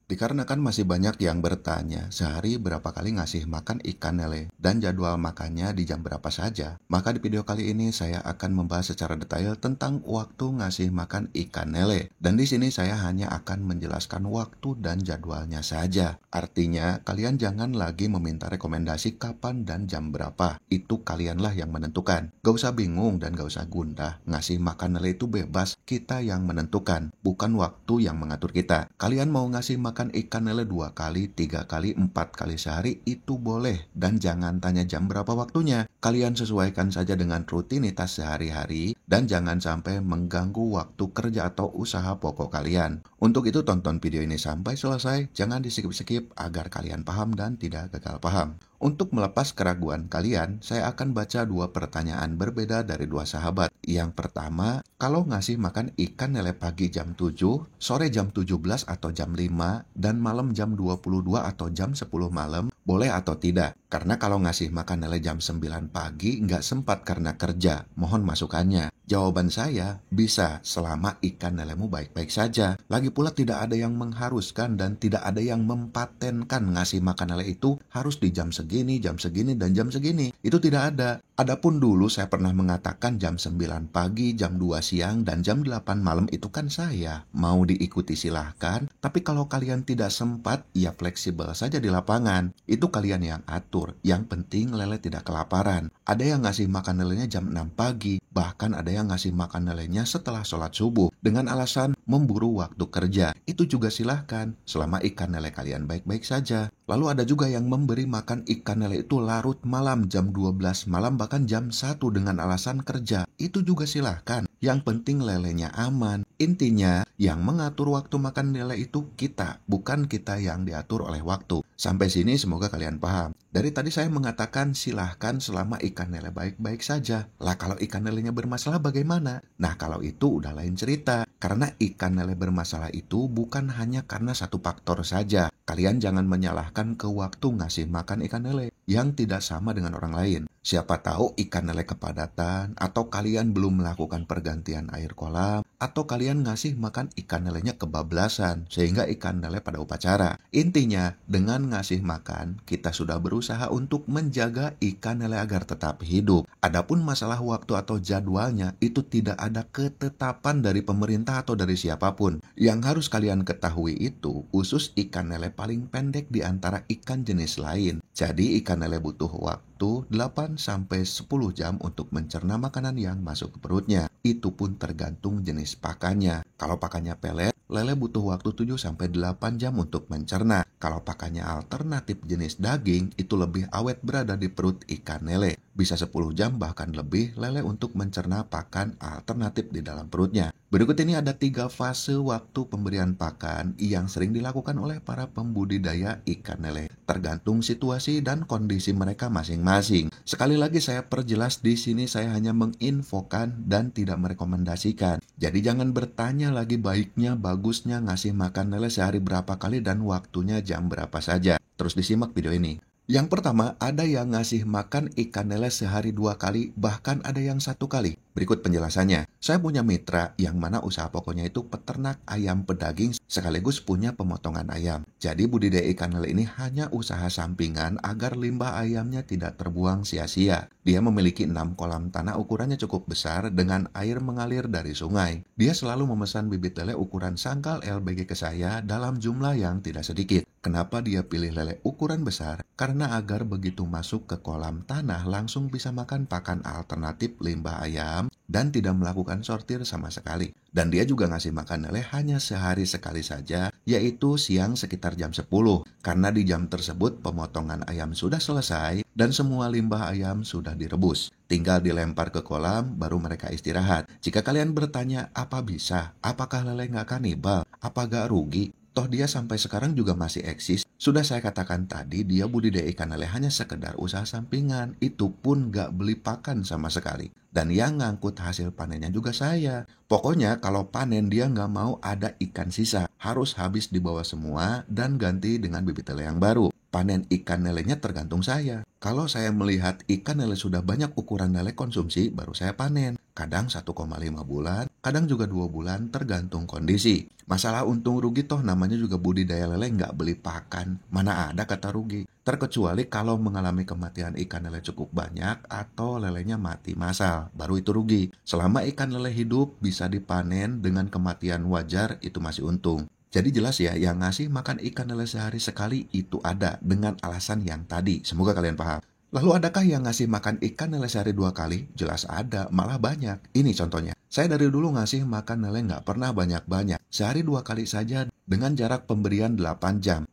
Dikarenakan masih banyak yang bertanya, sehari berapa kali ngasih makan ikan lele dan jadwal makannya di jam berapa saja, maka di video kali ini saya akan membahas secara detail tentang waktu ngasih makan ikan lele. Dan di sini saya hanya akan menjelaskan waktu dan jadwalnya saja. Artinya, kalian jangan lagi meminta rekomendasi kapan dan jam berapa. Itu kalianlah yang menentukan. Gak usah bingung dan gak usah gundah. Ngasih makan lele itu bebas, kita yang menentukan, bukan waktu yang mengatur kita. Kalian mau ngasih makan ikan lele 2 kali, 3 kali, 4 kali sehari itu boleh, dan jangan tanya jam berapa waktunya. Kalian sesuaikan saja dengan rutinitas sehari-hari dan jangan sampai mengganggu waktu kerja atau usaha pokok kalian. Untuk itu tonton video ini sampai selesai, jangan di-skip-skip agar kalian paham dan tidak gagal paham. Untuk melepas keraguan kalian, saya akan baca 2 pertanyaan berbeda dari 2 sahabat. Yang pertama, kalau ngasih makan ikan lele pagi jam 7, sore jam 17 atau jam 5, dan malam jam 22 atau jam 10 malam, boleh atau tidak? Karena kalau ngasih makan lele jam 9 pagi nggak sempat karena kerja, mohon masukannya. Jawaban saya, bisa selama ikan lelemu baik-baik saja. Lagi pula tidak ada yang mengharuskan dan tidak ada yang mempatenkan ngasih makan lele itu harus di jam segini, dan jam segini. Itu tidak ada. Adapun dulu saya pernah mengatakan jam 9 pagi, jam 2 siang, dan jam 8 malam itu kan saya. Mau diikuti silahkan, tapi kalau kalian tidak sempat, ya fleksibel saja di lapangan. Itu kalian yang atur. Yang penting lele tidak kelaparan. Ada yang ngasih makan lelenya jam 6 pagi, bahkan ada yang ngasih makan lelenya setelah sholat subuh dengan alasan memburu waktu kerja. Itu juga silahkan, selama ikan lele kalian baik-baik saja. Lalu ada juga yang memberi makan ikan lele itu larut malam jam 12 malam bahkan jam 1 dengan alasan kerja. Itu juga silahkan. Yang penting lelenya aman. Intinya, yang mengatur waktu makan lele itu kita, bukan kita yang diatur oleh waktu. Sampai sini semoga kalian paham. Dari tadi saya mengatakan silahkan selama ikan lele baik-baik saja. Lah kalau ikan lelenya bermasalah bagaimana? Nah kalau itu udah lain cerita. Karena ikan lele bermasalah itu bukan hanya karena satu faktor saja. Kalian jangan menyalahkan ke waktu ngasih makan ikan lele yang tidak sama dengan orang lain. Siapa tahu ikan lele kepadatan, atau kalian belum melakukan pergantian air kolam, atau kalian ngasih makan ikan lelenya kebablasan, sehingga ikan lele pada upacara. Intinya, dengan ngasih makan, kita sudah berusaha untuk menjaga ikan lele agar tetap hidup. Adapun masalah waktu atau jadwalnya, itu tidak ada ketetapan dari pemerintah atau dari siapapun. Yang harus kalian ketahui itu, usus ikan lele paling pendek di antara ikan jenis lain. Jadi ikan lele butuh waktu 8-10 jam untuk mencerna makanan yang masuk ke perutnya. Itu pun tergantung jenis pakannya. Kalau pakannya pelet, lele butuh waktu 7-8 jam untuk mencerna. Kalau pakannya alternatif jenis daging, itu lebih awet berada di perut ikan lele. Bisa 10 jam bahkan lebih lele untuk mencerna pakan alternatif di dalam perutnya. Berikut ini ada 3 fase waktu pemberian pakan yang sering dilakukan oleh para pembudidaya ikan lele. Tergantung situasi dan kondisi mereka masing-masing. Sekali lagi saya perjelas di sini saya hanya menginfokan dan tidak merekomendasikan. Jadi jangan bertanya lagi baiknya, bagusnya ngasih makan lele sehari berapa kali dan waktunya jam berapa saja. Terus disimak video ini. Yang pertama, ada yang ngasih makan ikan lele sehari 2 kali, bahkan ada yang 1 kali. Berikut penjelasannya. Saya punya mitra yang mana usaha pokoknya itu peternak ayam pedaging sekaligus punya pemotongan ayam. Jadi budidaya ikan lele ini hanya usaha sampingan agar limbah ayamnya tidak terbuang sia-sia. Dia memiliki 6 kolam tanah ukurannya cukup besar dengan air mengalir dari sungai. Dia selalu memesan bibit lele ukuran sangkal LBG ke saya dalam jumlah yang tidak sedikit. Kenapa dia pilih lele ukuran besar? Karena agar begitu masuk ke kolam tanah langsung bisa makan pakan alternatif limbah ayam dan tidak melakukan sortir sama sekali. Dan dia juga ngasih makan lele hanya sehari sekali saja, yaitu siang sekitar jam 10. Karena di jam tersebut pemotongan ayam sudah selesai dan semua limbah ayam sudah direbus. Tinggal dilempar ke kolam, baru mereka istirahat. Jika kalian bertanya, apa bisa? Apakah lele nggak kanibal? Apa nggak rugi? Toh dia sampai sekarang juga masih eksis. Sudah saya katakan tadi, dia budidaya ikan lele hanya sekedar usaha sampingan. Itu pun gak beli pakan sama sekali. Dan yang ngangkut hasil panennya juga saya. Pokoknya kalau panen dia gak mau ada ikan sisa. Harus habis dibawa semua dan ganti dengan bibit lele yang baru. Panen ikan lelenya tergantung saya. Kalau saya melihat ikan lele sudah banyak ukuran lele konsumsi, baru saya panen. kadang 1,5 bulan, kadang juga 2 bulan tergantung kondisi. Masalah untung rugi toh namanya juga budidaya lele nggak beli pakan, mana ada kata rugi. Terkecuali kalau mengalami kematian ikan lele cukup banyak atau lelenya mati massal, baru itu rugi. Selama ikan lele hidup bisa dipanen dengan kematian wajar itu masih untung. Jadi jelas ya, yang ngasih makan ikan lele sehari sekali itu ada dengan alasan yang tadi. Semoga kalian paham. Lalu adakah yang ngasih makan ikan lele sehari 2 kali? Jelas ada, malah banyak. Ini contohnya. Saya dari dulu ngasih makan lele nggak pernah banyak-banyak. Sehari 2 kali saja dengan jarak pemberian 8 jam.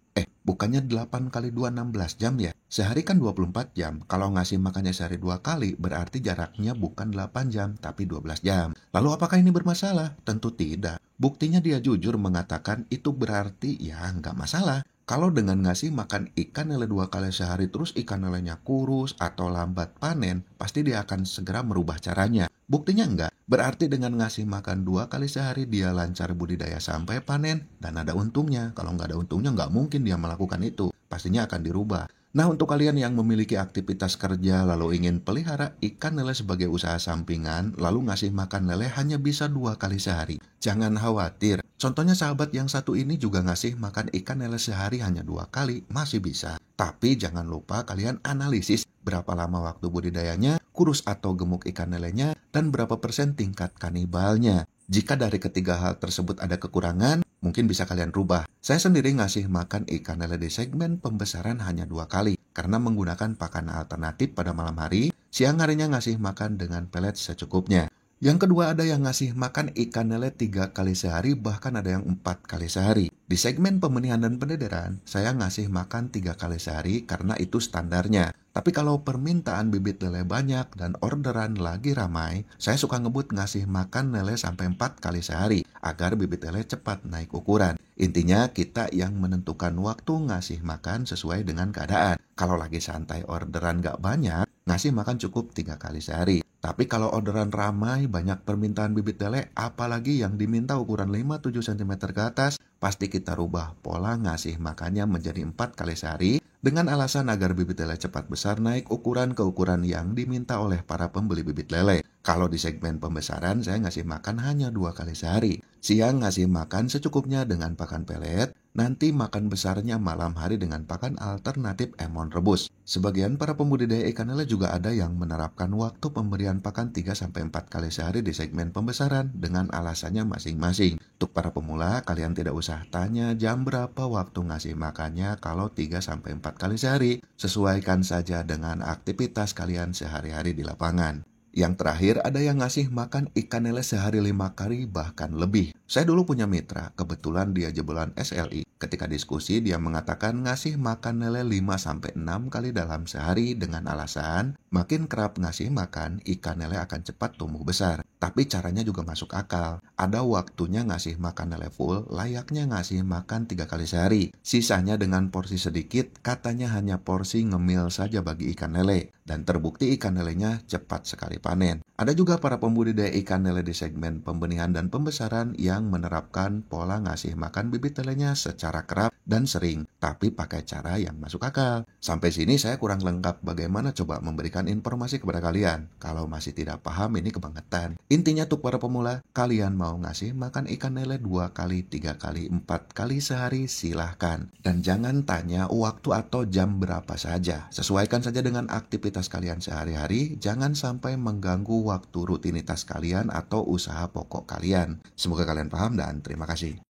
Bukannya 8 kali 2, 16 jam ya? Sehari kan 24 jam. Kalau ngasih makannya sehari 2 kali, berarti jaraknya bukan 8 jam, tapi 12 jam. Lalu apakah ini bermasalah? Tentu tidak. Buktinya dia jujur mengatakan itu berarti ya nggak masalah. Kalau dengan ngasih makan ikan lele 2 kali sehari terus ikan lelenya kurus atau lambat panen, pasti dia akan segera merubah caranya. Buktinya enggak. Berarti dengan ngasih makan 2 kali sehari dia lancar budidaya sampai panen dan ada untungnya. Kalau nggak ada untungnya nggak mungkin dia melakukan itu. Pastinya akan dirubah. Nah, untuk kalian yang memiliki aktivitas kerja lalu ingin pelihara ikan lele sebagai usaha sampingan, lalu ngasih makan lele hanya bisa 2 kali sehari. Jangan khawatir. Contohnya sahabat yang satu ini juga ngasih makan ikan lele sehari hanya 2 kali, masih bisa. Tapi jangan lupa kalian analisis berapa lama waktu budidayanya, kurus atau gemuk ikan lelenya, dan berapa persen tingkat kanibalnya. Jika dari ketiga hal tersebut ada kekurangan, mungkin bisa kalian rubah. Saya sendiri ngasih makan ikan lele di segmen pembesaran hanya 2 kali, karena menggunakan pakan alternatif pada malam hari, siang harinya ngasih makan dengan pelet secukupnya. Yang kedua ada yang ngasih makan ikan lele 3 kali sehari, bahkan ada yang 4 kali sehari. Di segmen pemenihan dan pendedaran, saya ngasih makan 3 kali sehari karena itu standarnya. Tapi kalau permintaan bibit lele banyak dan orderan lagi ramai, saya suka ngebut ngasih makan lele sampai 4 kali sehari agar bibit lele cepat naik ukuran. Intinya kita yang menentukan waktu ngasih makan sesuai dengan keadaan. Kalau lagi santai orderan gak banyak, ngasih makan cukup 3 kali sehari. Tapi kalau orderan ramai, banyak permintaan bibit lele, apalagi yang diminta ukuran 5-7 cm ke atas, pasti kita rubah pola ngasih makannya menjadi 4 kali sehari dengan alasan agar bibit lele cepat besar naik ukuran ke ukuran yang diminta oleh para pembeli bibit lele. Kalau di segmen pembesaran, saya ngasih makan hanya 2 kali sehari. Siang ngasih makan secukupnya dengan pakan pelet, nanti makan besarnya malam hari dengan pakan alternatif emon rebus. Sebagian para pembudidaya ikan lele juga ada yang menerapkan waktu pemberian pakan 3-4 kali sehari di segmen pembesaran dengan alasannya masing-masing. Untuk para pemula, kalian tidak usah tanya jam berapa waktu ngasih makannya kalau 3-4 kali sehari. Sesuaikan saja dengan aktivitas kalian sehari-hari di lapangan. Yang terakhir ada yang ngasih makan ikan lele sehari 5 kali bahkan lebih. Saya dulu punya mitra, kebetulan dia jebolan SLI. Ketika diskusi dia mengatakan ngasih makan lele 5-6 kali dalam sehari dengan alasan makin kerap ngasih makan ikan lele akan cepat tumbuh besar. Tapi caranya juga masuk akal. Ada waktunya ngasih makan lele full, layaknya ngasih makan 3 kali sehari. Sisanya dengan porsi sedikit, katanya hanya porsi ngemil saja bagi ikan lele. Dan terbukti ikan lelenya cepat sekali panen. Ada juga para pembudidaya ikan lele di segmen pembenihan dan pembesaran yang menerapkan pola ngasih makan bibit lelenya secara kerap dan sering, tapi pakai cara yang masuk akal. Sampai sini saya kurang lengkap bagaimana coba memberikan informasi kepada kalian. Kalau masih tidak paham ini kebangetan. Intinya untuk para pemula, kalian mau ngasih makan ikan lele 2 kali, 3 kali, 4 kali sehari silahkan. Dan jangan tanya waktu atau jam berapa saja. Sesuaikan saja dengan aktivitas kalian sehari-hari, jangan sampai mengganggu waktu rutinitas kalian atau usaha pokok kalian. Semoga kalian paham dan terima kasih.